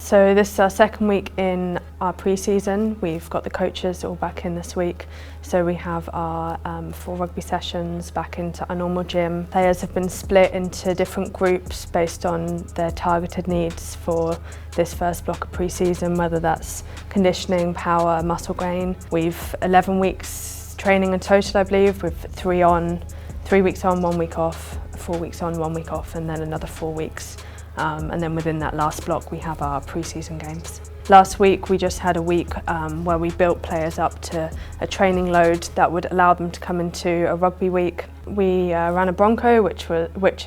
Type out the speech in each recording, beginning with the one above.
So this is our second week in our pre-season. We've got the coaches all back in this week. So we have our 4 rugby sessions back into our normal gym. Players have been split into different groups based on their targeted needs for this first block of pre-season, whether that's conditioning, power, muscle gain. We've 11 weeks training in total, I believe, with 3 weeks on, 1 week off, 4 weeks on, 1 week off, and then another 4 weeks. And then within that last block we have our pre-season games. Last week we just had a week where we built players up to a training load that would allow them to come into a rugby week. We ran a bronco, which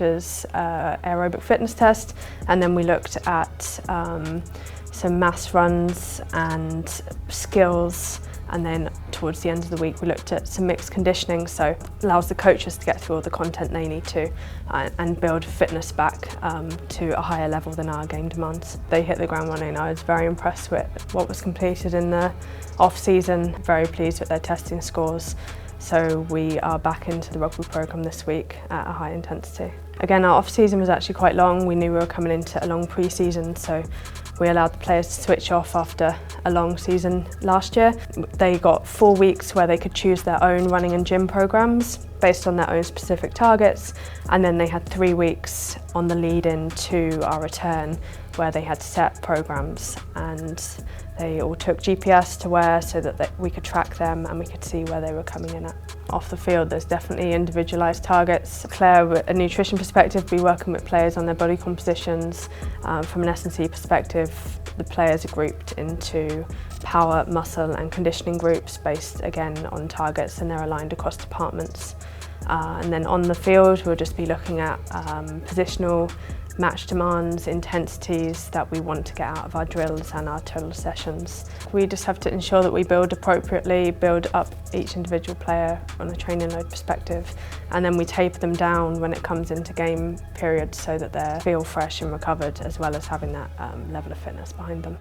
is aerobic fitness test, and then we looked at some mass runs and skills. And then towards the end of the week we looked at some mixed conditioning, so it allows the coaches to get through all the content they need to and build fitness back to a higher level than our game demands. They hit the ground running. I was very impressed with what was completed in the off-season, very pleased with their testing scores. So we are back into the rugby programme this week at a high intensity. Again, our off-season was actually quite long. We knew we were coming into a long pre-season, so we allowed the players to switch off after a long season last year. They got 4 weeks where they could choose their own running and gym programmes based on their own specific targets, and then they had 3 weeks on the lead-in to our return where they had set programmes, and they all took GPS to wear so that we could track them and we could see where they were coming in at. Off the field, there's definitely individualised targets. Claire, with a nutrition perspective, will be working with players on their body compositions. From an S&C perspective, the players are grouped into power, muscle and conditioning groups based again on targets, and they're aligned across departments. And then on the field, we'll just be looking at positional match demands, intensities that we want to get out of our drills and our total sessions. We just have to ensure that we build appropriately, build up each individual player on a training load perspective, and then we taper them down when it comes into game periods so that they feel fresh and recovered, as well as having that level of fitness behind them.